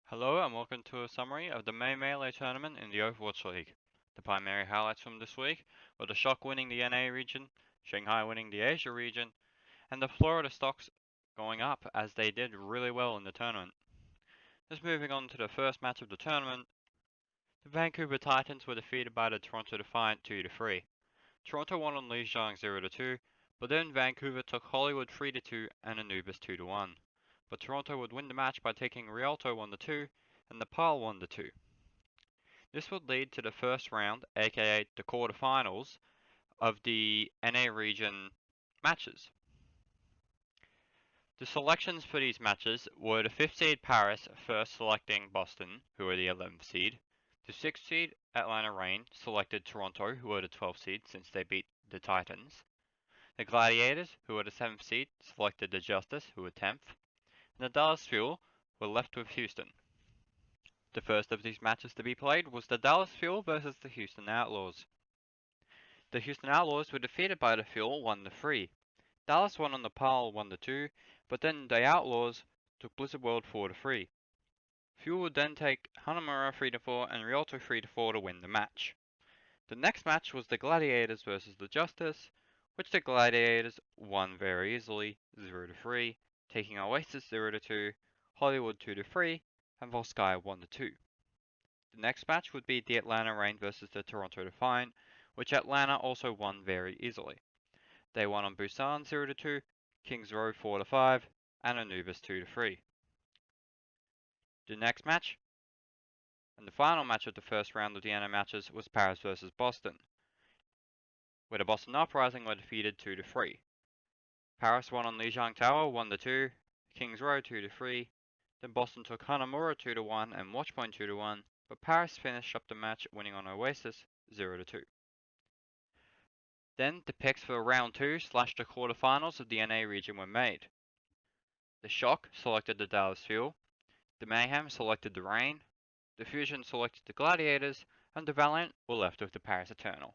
Hello and welcome to a summary of the May Melee tournament in the Overwatch League. The primary highlights from this week were the Shock winning the NA region, Shanghai winning the Asia region, and the Florida stocks going up as they did really well in the tournament. Just moving on to the first match of the tournament, the Vancouver Titans were defeated by the Toronto Defiant 2-3. Toronto won on Lijiang 0-2, but then Vancouver took Hollywood 3-2 and Anubis 2-1. But Toronto would win the match by taking Rialto 1-2 and Nepal 1-2. This would lead to the first round, aka the quarterfinals, of the NA region matches. The selections for these matches were the 5th seed Paris first selecting Boston, who were the 11th seed. The 6th seed Atlanta Reign selected Toronto, who were the 12th seed since they beat the Titans. The Gladiators, who were the 7th seed, selected the Justice, who were 10th. And the Dallas Fuel were left with Houston. The first of these matches to be played was the Dallas Fuel versus the Houston Outlaws. The Houston Outlaws were defeated by the Fuel 1-3. Dallas won on the Nepal 1-2, but then the Outlaws took Blizzard World 4-3. Fuel would then take Hanamura 3-4 and Rialto 3-4 to win the match. The next match was the Gladiators versus the Justice, which the Gladiators won very easily 0-3, taking Oasis 0-2, Hollywood 2-3, and Volskaya 1-2. The next match would be the Atlanta Reign versus the Toronto Defiant, which Atlanta also won very easily. They won on Busan 0-2, Kings Row 4-5, and Anubis 2-3. The next match, and the final match of the first round of the NA matches, was Paris versus Boston, where the Boston Uprising were defeated 2-3. Paris won on Lijiang Tower 1-2, Kings Row 2-3, then Boston took Hanamura 2-1 and Watchpoint 2-1, but Paris finished up the match winning on Oasis 0-2. Then the picks for round 2 / the quarterfinals of the NA region were made. The Shock selected the Dallas Fuel, the Mayhem selected the Reign, the Fusion selected the Gladiators, and the Valiant were left with the Paris Eternal.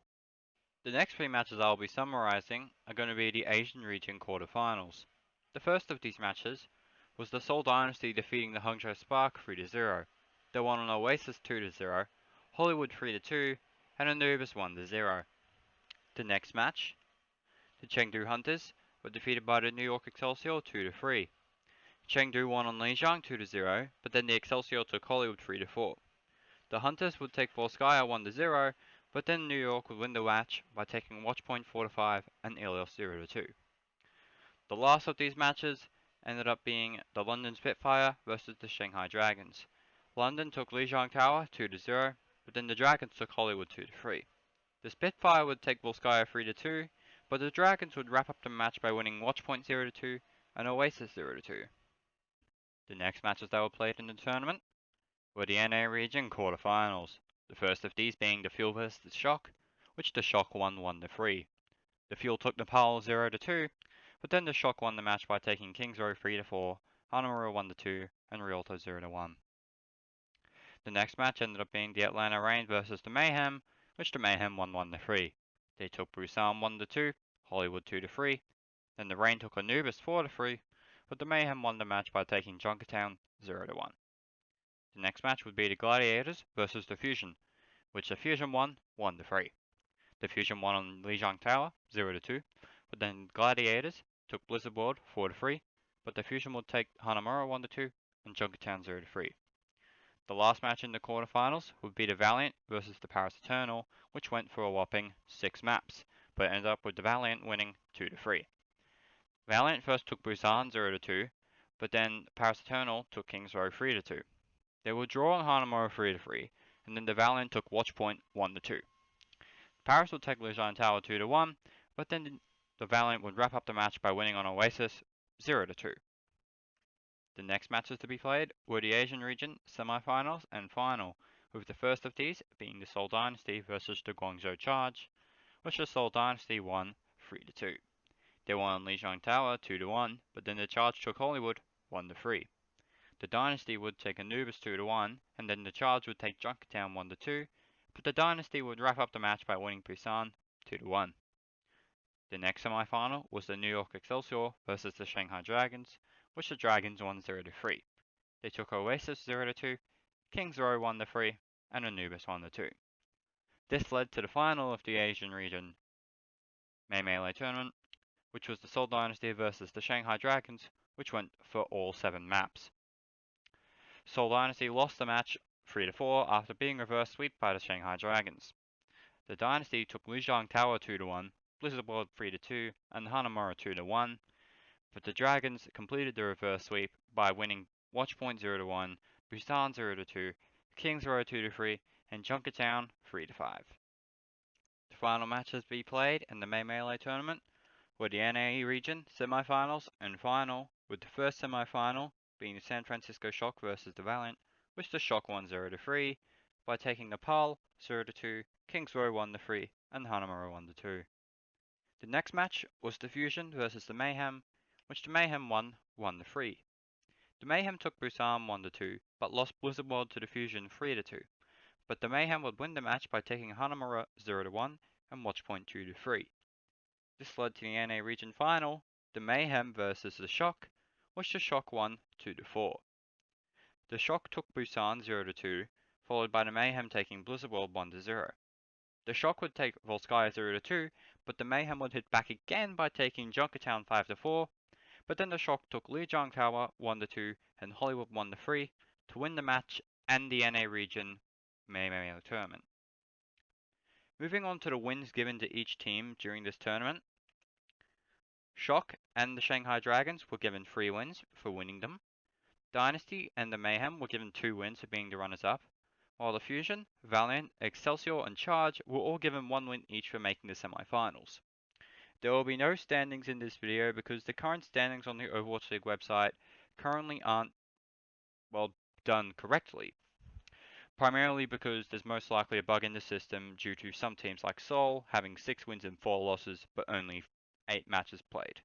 The next 3 matches I'll be summarizing are going to be the Asian region quarterfinals. The first of these matches was the Seoul Dynasty defeating the Hangzhou Spark 3-0. They won on Oasis 2-0, Hollywood 3-2, and Anubis 1-0. The next match, the Chengdu Hunters were defeated by the New York Excelsior 2-3. Chengdu won on Lijiang 2-0, but then the Excelsior took Hollywood 3-4. The Hunters would take Volskaya 1-0, but then New York would win the match by taking Watchpoint 4-5 and Ilios 0-2. The last of these matches ended up being the London Spitfire versus the Shanghai Dragons. London took Lijiang Tower 2-0, but then the Dragons took Hollywood 2-3. The Spitfire would take Volskaya 3-2, but the Dragons would wrap up the match by winning Watchpoint 0-2 and Oasis 0-2. The next matches that were played in the tournament were the NA region quarterfinals, the first of these being the Fuel vs the Shock, which the Shock won 1-3. The Fuel took Nepal 0-2, but then the Shock won the match by taking Kings Row 3-4, Hanamura 1-2, and Rialto 0-1. The next match ended up being the Atlanta Reign versus the Mayhem, which the Mayhem won 1-3. They took Busan 1-2, Hollywood 2-3, then the Reign took Anubis 4-3, but the Mayhem won the match by taking Junkertown 0-1. The next match would be the Gladiators versus the Fusion, which the Fusion won 1-3. The Fusion won on Lijiang Tower 0-2, but then Gladiators took Blizzard World 4-3, but the Fusion would take Hanamura 1-2 and Junkertown 0-3. The last match in the quarterfinals would be the Valiant versus the Paris Eternal, which went for a whopping 6 maps, but ended up with the Valiant winning 2-3. Valiant first took Busan 0-2, but then Paris Eternal took Kings Row 3-2. They would draw on Hanamura 3-3, and then the Valiant took Watchpoint 1-2. Paris would take Lijiang Tower 2-1, but then the Valiant would wrap up the match by winning on Oasis 0-2. The next matches to be played were the Asian region semi-finals and final, with the first of these being the Seoul Dynasty versus the Guangzhou Charge, which the Seoul Dynasty won 3-2. They won on Lijiang Tower 2-1, but then the Charge took Hollywood 1-3. The Dynasty would take Anubis 2-1, and then the Charge would take Junkertown 1-2, but the Dynasty would wrap up the match by winning Busan 2-1. The next semi-final was the New York Excelsior versus the Shanghai Dragons, which the Dragons won 0-3. They took Oasis 0-2, Kings Row won the 3, and Anubis won the 2. This led to the final of the Asian region Melee tournament, which was the Seoul Dynasty versus the Shanghai Dragons, which went for all 7 maps. Seoul Dynasty lost the match 3-4 after being reverse swept by the Shanghai Dragons. The Dynasty took Lijiang Tower 2-1, Blizzard World 3-2, and Hanamura 2-1, but the Dragons completed the reverse sweep by winning Watchpoint 0-1, Busan 0-2, Kings Row 2-3, and Junkertown 3-5. The final matches to be played in the Melee tournament were the NA region semifinals and final, with the first semifinal being the San Francisco Shock versus the Valiant, which the Shock won 0-3 by taking Nepal 0-2, Kings Row won the 3, and Hanamura won the 2. The next match was the Fusion versus the Mayhem, which the Mayhem won the 3. The Mayhem took Busan 1-2, but lost Blizzard World to the Fusion 3-2. But the Mayhem would win the match by taking Hanamura 0-1 and Watchpoint 2-3. This led to the NA region final, the Mayhem versus the Shock, which the Shock won 2-4. The Shock took Busan 0-2, followed by the Mayhem taking Blizzard World 1-0. The Shock would take Volskaya 0-2, but the Mayhem would hit back again by taking Junkertown 5-4, but then the Shock took Lijiang Tower 1-2 and Hollywood 1-3 to win the match and the NA region Melee tournament. Moving on to the wins given to each team during this tournament. Shock and the Shanghai Dragons were given 3 wins for winning them. Dynasty and the Mayhem were given 2 wins for being the runners-up, while the Fusion, Valiant, Excelsior, and Charge were all given 1 win each for making the semi-finals. There will be no standings in this video because the current standings on the Overwatch League website currently aren't, well, done correctly. Primarily because there's most likely a bug in the system due to some teams like Seoul having 6 wins and 4 losses but only 8 matches played.